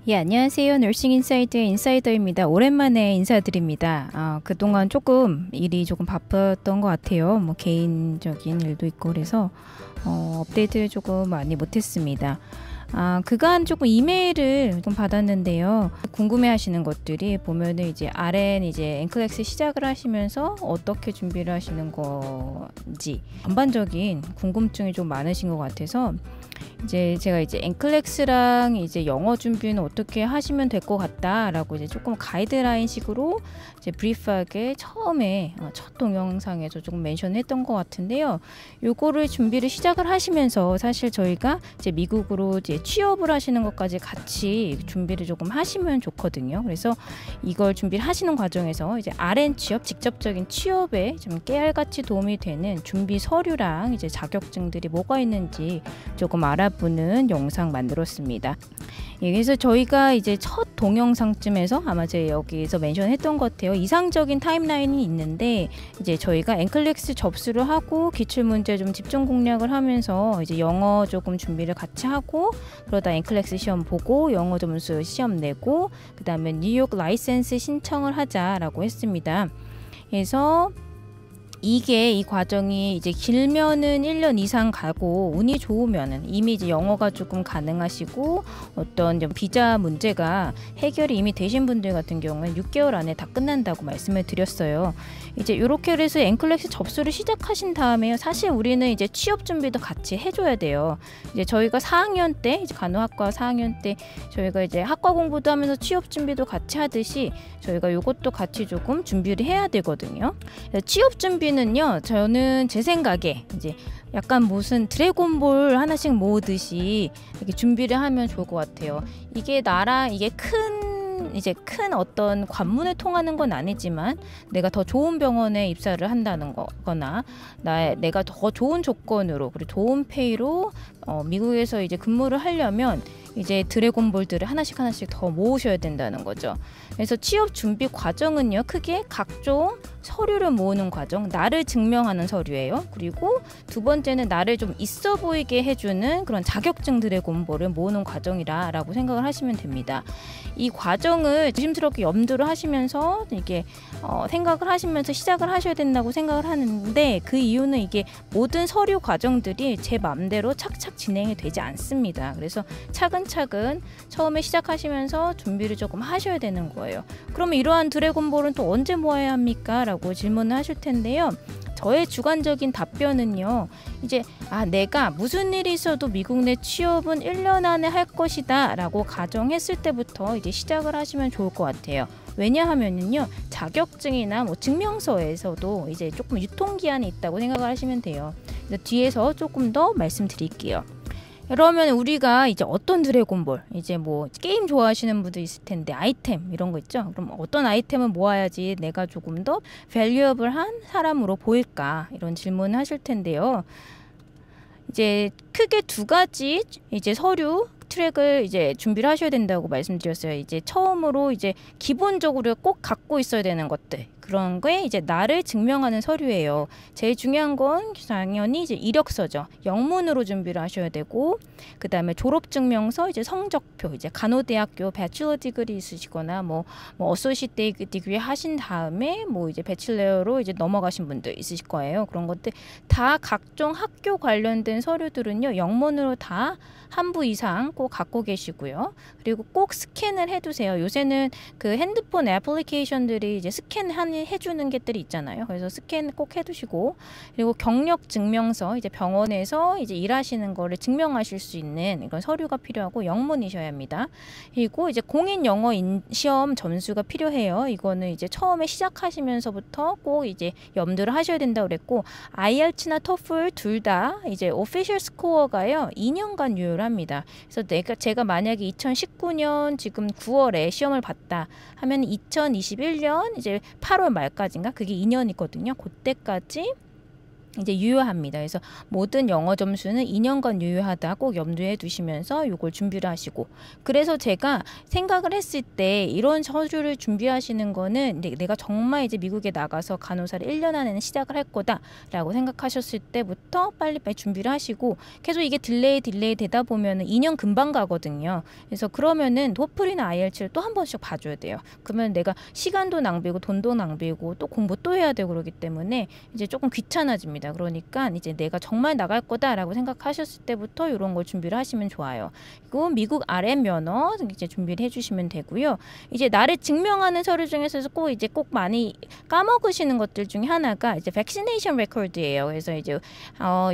예, 안녕하세요. 너싱 인사이드의 인사이더입니다. 오랜만에 인사드립니다. 그동안 조금 일이 조금 바빴던 것 같아요. 뭐 개인적인 일도 있고 그래서 업데이트를 조금 많이 못했습니다. 그간 조금 이메일을 좀 받았는데요. 궁금해 하시는 것들이 보면은 이제 RN 이제 앵클엑스 시작을 하시면서 어떻게 준비를 하시는 건지 전반적인 궁금증이 좀 많으신 것 같아서 이제 제가 이제 앵클엑스랑 이제 영어 준비는 어떻게 하시면 될 것 같다라고 이제 조금 가이드라인 식으로 이제 브리프하게 처음에 첫 동영상에서 조금 멘션했던 것 같은데요. 요거를 준비를 시작을 하시면서 사실 저희가 이제 미국으로 이제 취업을 하시는 것까지 같이 준비를 조금 하시면 좋거든요. 그래서 이걸 준비를 하시는 과정에서 이제 RN 취업, 직접적인 취업에 좀 깨알같이 도움이 되는 준비 서류랑 이제 자격증들이 뭐가 있는지 조금 알아보는 영상 만들었습니다. 예, 그래서 저희가 이제 첫 동영상쯤에서 아마 제가 여기서 멘션했던 것 같아요. 이상적인 타임라인이 있는데 이제 저희가 앵클엑스 접수를 하고 기출문제 좀 집중 공략을 하면서 이제 영어 조금 준비를 같이 하고 그러다 앵클엑스 시험 보고 영어 점수 시험 내고 그 다음에 뉴욕 라이센스 신청을 하자라고 했습니다. 그래서 이 과정이 이제 길면은 1년 이상 가고 운이 좋으면은 이미 이제 영어가 조금 가능하시고 어떤 비자 문제가 해결이 이미 되신 분들 같은 경우는 6개월 안에 다 끝난다고 말씀을 드렸어요. 이제 이렇게 해서 앵클엑스 접수를 시작하신 다음에요. 사실 우리는 이제 취업 준비도 같이 해줘야 돼요. 이제 저희가 4학년 때 이제 간호학과 4학년 때 저희가 이제 학과 공부도 하면서 취업 준비도 같이 하듯이 저희가 이것도 같이 조금 준비를 해야 되거든요. 취업 준비는요, 저는 제 생각에 이제 약간 무슨 드래곤볼 하나씩 모으듯이 이렇게 준비를 하면 좋을 것 같아요. 이게 큰 어떤 관문을 통하는 건 아니지만 내가 더 좋은 병원에 입사를 한다는 거거나 내가 더 좋은 조건으로 그리고 좋은 페이로 미국에서 이제 근무를 하려면 이제 드래곤볼들을 하나씩 더 모으셔야 된다는 거죠. 그래서 취업 준비 과정은요, 크게 각종 서류를 모으는 과정, 나를 증명하는 서류예요. 그리고 두 번째는 나를 좀 있어 보이게 해주는 그런 자격증 드래곤볼을 모으는 과정이라고 생각을 하시면 됩니다. 이 과정을 조심스럽게 염두를 하시면서 이게 생각을 하시면서 시작을 하셔야 된다고 생각을 하는데 그 이유는 이게 모든 서류 과정들이 제 마음대로 착착 진행이 되지 않습니다. 그래서 차근차근 처음에 시작하시면서 준비를 조금 하셔야 되는 거예요. 그러면 이러한 드래곤볼은 또 언제 모아야 합니까? 라고 질문을 하실 텐데요. 저의 주관적인 답변은요, 이제 내가 무슨 일이 있어도 미국 내 취업은 1년 안에 할 것이다 라고 가정했을 때부터 이제 시작을 하시면 좋을 것 같아요. 왜냐하면요, 자격증이나 뭐 증명서에서도 이제 조금 유통기한이 있다고 생각을 하시면 돼요. 그래서 뒤에서 조금 더 말씀드릴게요. 그러면 우리가 이제 어떤 드래곤볼, 이제 뭐 게임 좋아하시는 분도 있을 텐데 아이템 이런 거 있죠. 그럼 어떤 아이템을 모아야지 내가 조금 더 밸류어블한 사람으로 보일까, 이런 질문을 하실 텐데요. 이제 크게 두 가지 이제 서류 트랙을 이제 준비를 하셔야 된다고 말씀드렸어요. 이제 처음으로 이제 기본적으로 꼭 갖고 있어야 되는 것들, 그런 게 이제 나를 증명하는 서류예요. 제일 중요한 건 당연히 이제 이력서죠. 영문으로 준비를 하셔야 되고, 그 다음에 졸업증명서, 이제 성적표, 이제 간호대학교 배출러 디그리 있으시거나 뭐 어소시에이트 디그리 하신 다음에 뭐 이제 배칠러로 이제 넘어가신 분들 있으실 거예요. 그런 것들 다 각종 학교 관련된 서류들은요, 영문으로 다 한 부 이상 꼭 갖고 계시고요. 그리고 꼭 스캔을 해두세요. 요새는 그 핸드폰 애플리케이션들이 이제 해주는 것들이 있잖아요. 그래서 스캔 꼭 해두시고, 그리고 경력 증명서, 이제 병원에서 이제 일하시는 거를 증명하실 수 있는 이런 서류가 필요하고 영문이셔야 합니다. 그리고 이제 공인 영어 시험 점수가 필요해요. 이거는 이제 처음에 시작하시면서부터 꼭 이제 염두를 하셔야 된다고 그랬고, IELTS나 TOEFL 둘 다 이제 오피셜 스코어가요 2년간 유효합니다. 그래서 제가 만약에 2019년 지금 9월에 시험을 봤다 하면 2021년 이제 8월 말까지인가, 그게 2년이거든요. 그때까지 이제 유효합니다. 그래서 모든 영어 점수는 2년간 유효하다 꼭 염두에 두시면서 이걸 준비를 하시고, 그래서 제가 생각을 했을 때 이런 서류를 준비하시는 거는 내가 정말 이제 미국에 나가서 간호사를 1년 안에는 시작을 할 거다라고 생각하셨을 때부터 빨리빨리 준비를 하시고, 계속 이게 딜레이 되다 보면은 2년 금방 가거든요. 그래서 그러면은 토플이나 IELTS를 또 한 번씩 봐줘야 돼요. 그러면 내가 시간도 낭비고 돈도 낭비고 또 공부 또 해야 되고 그러기 때문에 이제 조금 귀찮아집니다. 그러니까 이제 내가 정말 나갈 거다라고 생각하셨을 때부터 이런 걸 준비를 하시면 좋아요. 그리고 미국 RM 면허 이제 준비를 해주시면 되고요. 이제 나를 증명하는 서류 중에서 꼭 많이 까먹으시는 것들 중에 하나가 이제 vaccination record예요. 그래서 이제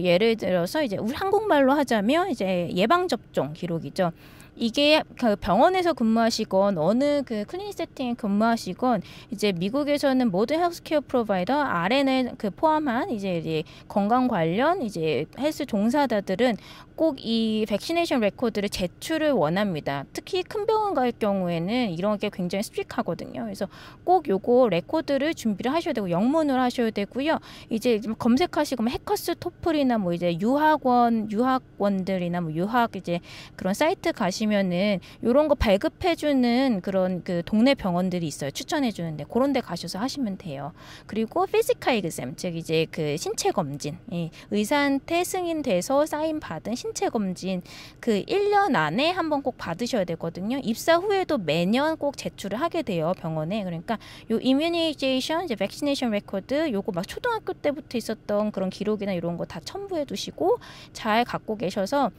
예를 들어서 이제 우리 한국말로 하자면 이제 예방 접종 기록이죠. 이게 그 병원에서 근무하시건 어느 그 클리닉 세팅에 근무하시건 이제 미국에서는 모든 헬스케어 프로바이더 RN을 그 포함한 이제 건강 관련 이제 헬스 종사자들은 꼭 이 백시네이션 레코드를 제출을 원합니다. 특히 큰 병원 갈 경우에는 이런 게 굉장히 스트릭하거든요. 그래서 꼭 요거 레코드를 준비를 하셔야 되고 영문을 하셔야 되고요. 이제 검색하시고 해커스 토플이나 뭐 이제 유학원들이나 뭐 유학 이제 그런 사이트 가시면은 요런 거 발급해주는 그런 그 동네 병원들이 있어요. 추천해주는데 그런 데 가셔서 하시면 돼요. 그리고 피지컬 exam 즉 이제 그 신체 검진, 의사한테 승인돼서 사인 받은 신체 검진 그 1년 안에 한번 꼭 받으셔야 되거든요. 입사 후에도 매년 꼭 제출을 하게 돼요, 병원에. 그러니까 요 immunization, 이제 vaccination record 요거 막 초등학교 때부터 있었던 그런 기록이나 이런 거 다 첨부해 두시고 잘 갖고 계셔서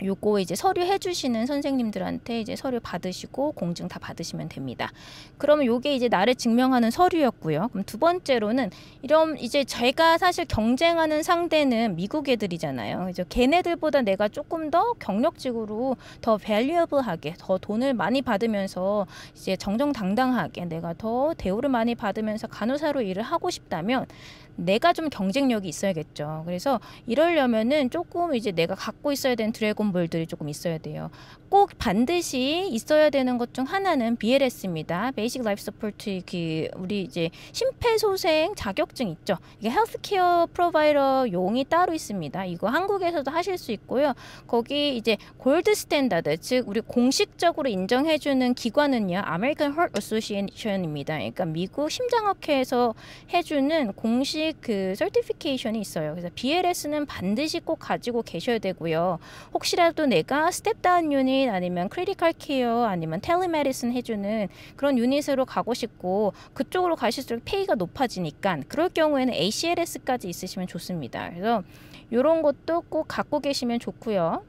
요거 이제 서류 해주시는 선생님들한테 이제 서류 받으시고 공증 다 받으시면 됩니다. 그러면 요게 이제 나를 증명하는 서류였고요. 그럼 두 번째로는 이런 이제 제가 사실 경쟁하는 상대는 미국 애들이잖아요. 이제 걔네들보다 내가 조금 더 경력직으로 더 valuable하게 더 돈을 많이 받으면서 이제 정정당당하게 내가 더 대우를 많이 받으면서 간호사로 일을 하고 싶다면 내가 좀 경쟁력이 있어야겠죠. 그래서 이러려면은 조금 이제 내가 갖고 있어야 되는 드래곤볼들이 조금 있어야 돼요. 꼭 반드시 있어야 되는 것 중 하나는 BLS입니다. Basic Life Support 그 우리 이제 심폐소생 자격증 있죠. 이게 헬스케어 프로바이더 용이 따로 있습니다. 이거 한국에서도 하실 수 있고요. 거기 이제 골드 스탠다드 즉 우리 공식적으로 인정해주는 기관은요. American Heart Association입니다. 그러니까 미국 심장학회에서 해주는 공식 그 서티피케이션이 있어요. 그래서 BLS는 반드시 꼭 가지고 계셔야 되고요. 혹시라도 내가 스텝다운 유닛 아니면 크리티컬 케어 아니면 텔레메디슨 해주는 그런 유닛으로 가고 싶고 그쪽으로 가실수록 페이가 높아지니까 그럴 경우에는 ACLS까지 있으시면 좋습니다. 그래서 이런 것도 꼭 갖고 계시면 좋고요.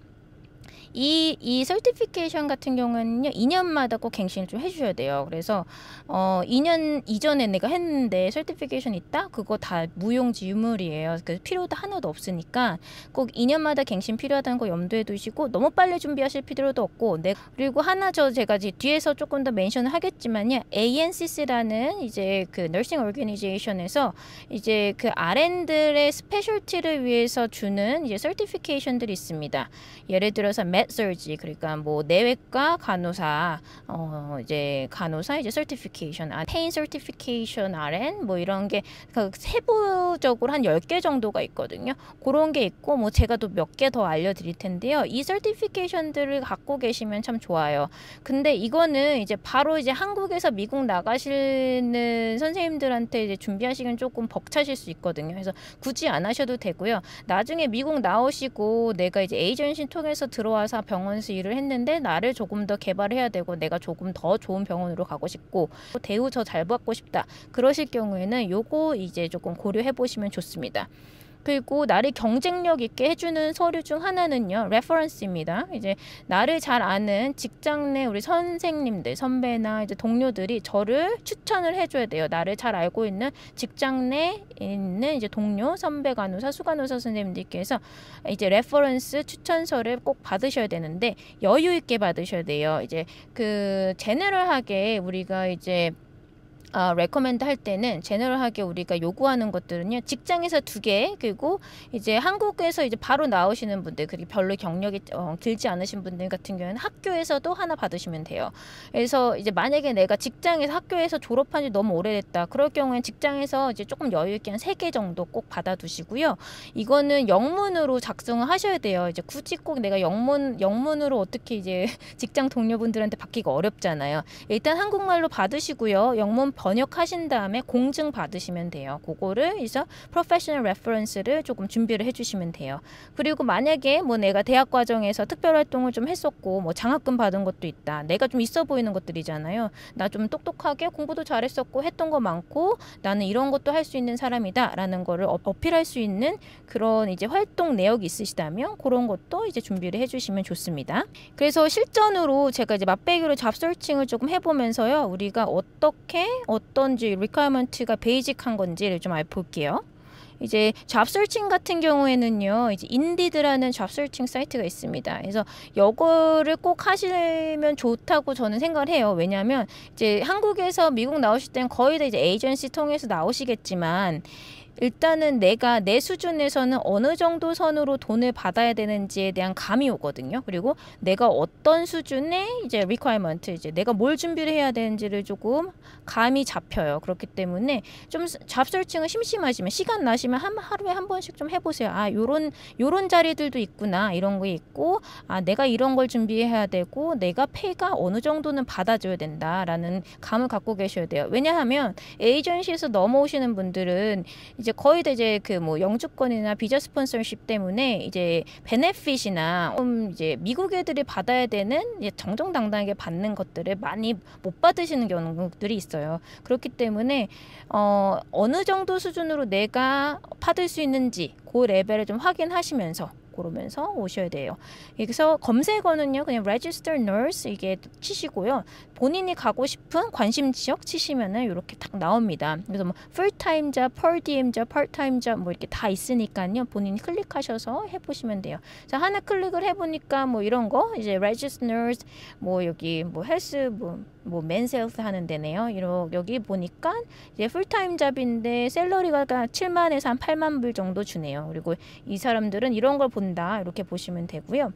이 서티피케이션 같은 경우는요 2년마다 꼭 갱신을 좀 해주셔야 돼요. 그래서 2년 이전에 내가 했는데 서티피케이션 있다? 그거 다 무용지 유물이에요. 그 필요도 하나도 없으니까 꼭 2년마다 갱신 필요하다는 거 염두에 두시고 너무 빨리 준비하실 필요도 없고 그리고 하나 제가 뒤에서 조금 더 멘션을 하겠지만요 ANCC라는 이제 그 너싱 오르가니제이션에서 이제 그 RN들의 스페셜티를 위해서 주는 이제 서티피케이션들이 있습니다. 예를 들어서 medsurg 그러니까 뭐 내외과 간호사 이제 간호사 이제 certification, pain certification RN 뭐 이런 게 그 세부적으로 한 10개 정도가 있거든요. 그런 게 있고 뭐 제가 또 몇 개 더 알려드릴 텐데요. 이 certification들을 갖고 계시면 참 좋아요. 근데 이거는 이제 바로 이제 한국에서 미국 나가시는 선생님들한테 이제 준비하시기는 조금 벅차실 수 있거든요. 그래서 굳이 안 하셔도 되고요. 나중에 미국 나오시고 내가 이제 에이전시 통해서 들어와서 병원에서 일을 했는데 나를 조금 더 개발해야 되고 내가 조금 더 좋은 병원으로 가고 싶고 대우 더 잘 받고 싶다. 그러실 경우에는 요거 이제 조금 고려해 보시면 좋습니다. 그리고 나를 경쟁력 있게 해주는 서류 중 하나는요. 레퍼런스입니다. 이제 나를 잘 아는 직장 내 우리 선생님들, 선배나 이제 동료들이 저를 추천을 해줘야 돼요. 나를 잘 알고 있는 직장 내에 있는 이제 동료, 선배 간호사, 수간호사 선생님들께서 이제 레퍼런스 추천서를 꼭 받으셔야 되는데 여유 있게 받으셔야 돼요. 이제 그 제너럴하게 우리가 이제 레코멘드 할 때는 제너럴하게 우리가 요구하는 것들은요. 직장에서 2개, 그리고 이제 한국에서 이제 바로 나오시는 분들, 그리고 별로 경력이 길지 않으신 분들 같은 경우는 학교에서도 하나 받으시면 돼요. 그래서 이제 만약에 내가 직장에서 학교에서 졸업한 지 너무 오래됐다. 그럴 경우엔 직장에서 이제 조금 여유 있게 한 3개 정도 꼭 받아두시고요. 이거는 영문으로 작성을 하셔야 돼요. 이제 굳이 꼭 내가 영문으로 어떻게 이제 직장 동료분들한테 받기가 어렵잖아요. 일단 한국말로 받으시고요. 영문 번역하신 다음에 공증 받으시면 돼요. 그거를 해서 프로페셔널 레퍼런스를 조금 준비를 해주시면 돼요. 그리고 만약에 뭐 내가 대학 과정에서 특별활동을 좀 했었고 뭐 장학금 받은 것도 있다. 내가 좀 있어 보이는 것들이잖아요. 나 좀 똑똑하게 공부도 잘했었고 했던 거 많고 나는 이런 것도 할 수 있는 사람이다 라는 거를 어필할 수 있는 그런 이제 활동 내역이 있으시다면 그런 것도 이제 준비를 해주시면 좋습니다. 그래서 실전으로 제가 이제 맛배기로 잡서칭을 조금 해보면서요. 우리가 어떤지 리퀘어먼트가 베이직한 건지를 좀 알아볼게요. 이제 잡서칭 같은 경우에는요. 이제 인디드라는 잡서칭 사이트가 있습니다. 그래서 이거를 꼭 하시면 좋다고 저는 생각을 해요. 왜냐하면 이제 한국에서 미국 나오실 때는 거의 다 이제 에이전시 통해서 나오시겠지만 일단은 내가 내 수준에서는 어느 정도 선으로 돈을 받아야 되는지에 대한 감이 오거든요. 그리고 내가 어떤 수준의 이제 requirement, 이제 내가 뭘 준비를 해야 되는지를 조금 감이 잡혀요. 그렇기 때문에 좀 잡설칭은 심심하시면 시간 나시면 하루에 한 번씩 좀 해보세요. 아, 요런 자리들도 있구나. 이런 거 있고, 아, 내가 이런 걸 준비해야 되고, 내가 페이가 어느 정도는 받아줘야 된다라는 감을 갖고 계셔야 돼요. 왜냐하면 에이전시에서 넘어오시는 분들은 이제 거의 다 이제 그 뭐 영주권이나 비자 스폰서십 때문에 이제 베네핏이나 이제 미국 애들이 받아야 되는 이제 정정당당하게 받는 것들을 많이 못 받으시는 경우들이 있어요. 그렇기 때문에 어느 정도 수준으로 내가 받을 수 있는지 그 레벨을 좀 확인하시면서 그러면서 오셔야 돼요. 그래서 검색어는요, 그냥 register nurse 이게 치시고요. 본인이 가고 싶은 관심 지역 치시면은 이렇게 딱 나옵니다. 그래서 뭐 full-time job, per diem job, part-time job 뭐 이렇게 다 있으니까요. 본인이 클릭하셔서 해보시면 돼요. 자, 하나 클릭을 해보니까 뭐 이런 거 이제 register nurse 뭐 여기 뭐 헬스 뭐 men's health 하는 데네요. 여기 보니까 이제 풀타임 잡인데 샐러리가 7만에서 한 8만 불 정도 주네요. 그리고 이 사람들은 이런 걸 본다. 이렇게 보시면 되고요.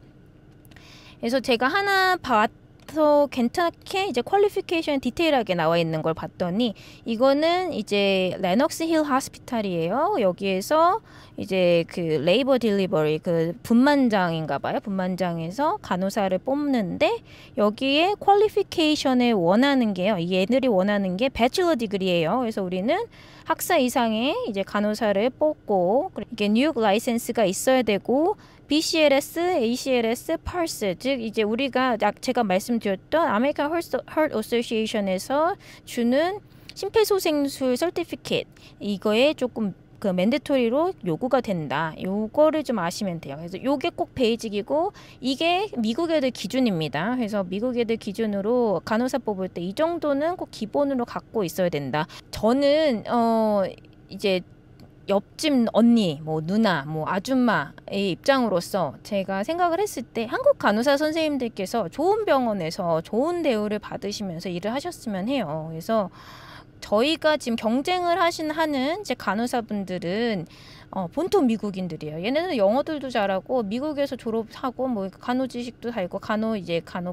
그래서 제가 하나 봐서 괜찮게 이제 퀄리피케이션 디테일하게 나와 있는 걸 봤더니 이거는 이제 레녹스 힐 하스피탈이에요. 여기에서 이제 그 레이버 딜리버리 그 분만장인가 봐요. 분만장에서 간호사를 뽑는데 여기에 퀄리피케이션에 원하는 게요. 얘들이 원하는 게 배첼러 디그리예요. 그래서 우리는 학사 이상의 이제 간호사를 뽑고 이게 뉴욕 라이센스가 있어야 되고 BCLS, ACLS, PARS 즉 이제 우리가 제가 말씀드렸던 아메리칸 헐트 어소시에이션에서 주는 심폐소생술 서티피켓 이거에 조금 그 맨데토리로 요구가 된다. 요거를 좀 아시면 돼요. 그래서 요게 꼭 베이직이고 이게 미국 애들 기준입니다. 그래서 미국 애들 기준으로 간호사 뽑을 때 이 정도는 꼭 기본으로 갖고 있어야 된다. 저는 이제 옆집 언니, 뭐 누나, 뭐 아줌마의 입장으로서 제가 생각을 했을 때 한국 간호사 선생님들께서 좋은 병원에서 좋은 대우를 받으시면서 일을 하셨으면 해요. 그래서 저희가 지금 경쟁을 하는 이제 간호사분들은 본토 미국인들이에요. 얘네들은 영어들도 잘하고 미국에서 졸업하고 뭐 간호 지식도 다 있고 간호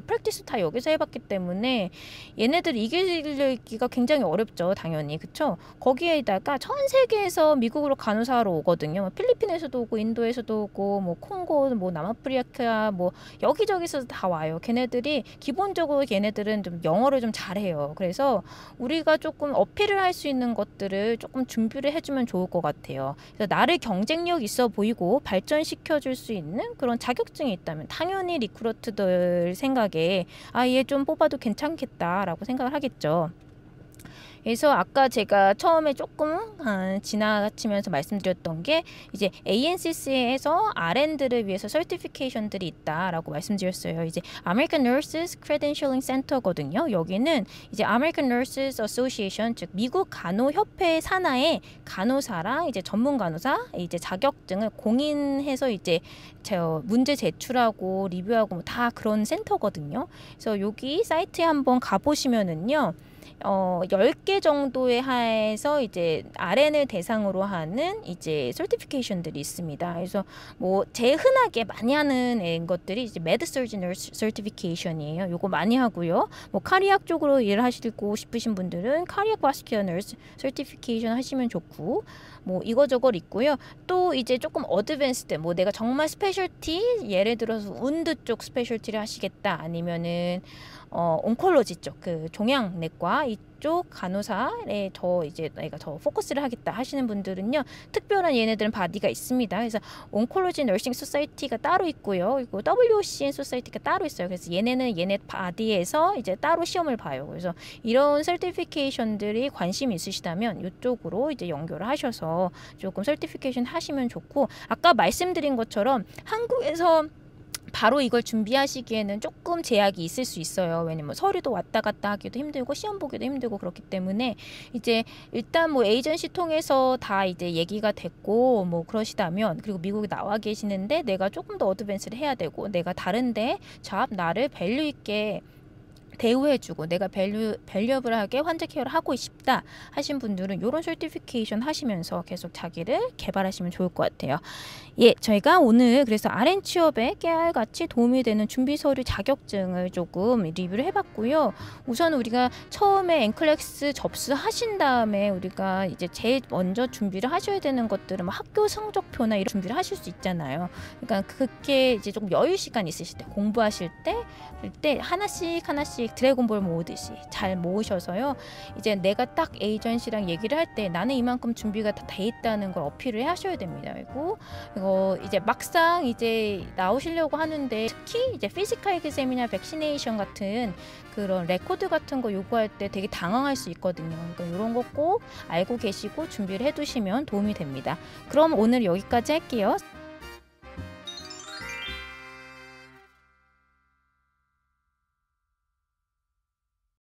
프랙티스 다 여기서 해봤기 때문에 얘네들 이기기가 굉장히 어렵죠. 당연히 그쵸? 거기에다가 전 세계에서 미국으로 간호사하러 오거든요. 뭐 필리핀에서도 오고 인도에서도 오고 뭐 콩고 뭐 남아프리카 뭐 여기저기서 다 와요. 걔네들이 기본적으로 얘네들은 좀 영어를 좀 잘해요. 그래서 우리가 조금 어필을 할 수 있는 것들을 조금 준비를 해주면 좋을 것 같아요. 그래서 나를 경쟁력 있어 보이고 발전시켜 줄 수 있는 그런 자격증이 있다면 당연히 리크루트들 생각에 얘 좀 뽑아도 괜찮겠다라고 생각을 하겠죠. 그래서 아까 제가 처음에 조금 지나치면서 말씀드렸던 게 이제 ANCC에서 RN들을 위해서 서티피케이션들이 있다라고 말씀드렸어요. 이제 American Nurses Credentialing Center거든요. 여기는 이제 American Nurses Association 즉 미국 간호협회 산하의 간호사랑 이제 전문 간호사 이제 자격증을 공인해서 이제 문제 제출하고 리뷰하고 뭐 다 그런 센터거든요. 그래서 여기 사이트에 한번 가보시면은요. 10개 정도에 해서 이제 RN을 대상으로 하는 이제 서티피케이션들이 있습니다. 그래서 뭐 제일 흔하게 많이 하는 것들이 이제 메드서진 너스 서티피케이션이에요. 요거 많이 하고요. 뭐 카리악 쪽으로 일하시고 싶으신 분들은 카리악 바스큘러 너스 서티피케이션 하시면 좋고, 뭐 이거저거 있고요. 또 이제 조금 어드밴스드, 뭐 내가 정말 스페셜티, 예를 들어서 운드 쪽 스페셜티를 하시겠다, 아니면은 온콜로지 쪽, 그 종양내과 이쪽 간호사에 더 이제 내가 더 포커스를 하겠다 하시는 분들은요, 특별한 얘네들은 바디가 있습니다. 그래서 온콜로지 너싱 소사이티가 따로 있고요, 그리고 WOCN 소사이티가 따로 있어요. 그래서 얘네는 얘네 바디에서 이제 따로 시험을 봐요. 그래서 이런 서티피케이션들이 관심 있으시다면 이쪽으로 이제 연결을 하셔서 조금 서티피케이션 하시면 좋고, 아까 말씀드린 것처럼 한국에서 바로 이걸 준비하시기에는 조금 제약이 있을 수 있어요. 왜냐면 서류도 왔다 갔다 하기도 힘들고 시험 보기도 힘들고 그렇기 때문에 이제 일단 뭐 에이전시 통해서 다 이제 얘기가 됐고 뭐 그러시다면, 그리고 미국에 나와 계시는데 내가 조금 더 어드밴스를 해야 되고 내가 다른데 나를 밸류 있게 대우해주고 내가 밸류어블하게 환자 케어를 하고 싶다 하신 분들은 이런 서티피케이션 하시면서 계속 자기를 개발하시면 좋을 것 같아요. 예, 저희가 오늘 그래서 RN 취업에 깨알같이 도움이 되는 준비 서류 자격증을 조금 리뷰를 해봤고요. 우선 우리가 처음에 NCLEX 접수하신 다음에 우리가 이제 제일 먼저 준비를 하셔야 되는 것들은 뭐 학교 성적표나 이런 준비를 하실 수 있잖아요. 그러니까 그게 이제 조금 여유 시간 있으실 때, 공부하실 때 하나씩 드래곤볼 모으듯이 잘 모으셔서요. 이제 내가 딱 에이전시랑 얘기를 할 때 나는 이만큼 준비가 다 돼 있다는 걸 어필을 하셔야 됩니다. 그리고 이거 이제 막상 이제 나오시려고 하는데, 특히 이제 피지컬 exam이나 백시네이션 같은 그런 레코드 같은 거 요구할 때 되게 당황할 수 있거든요. 그러니까 이런 거 꼭 알고 계시고 준비를 해두시면 도움이 됩니다. 그럼 오늘 여기까지 할게요.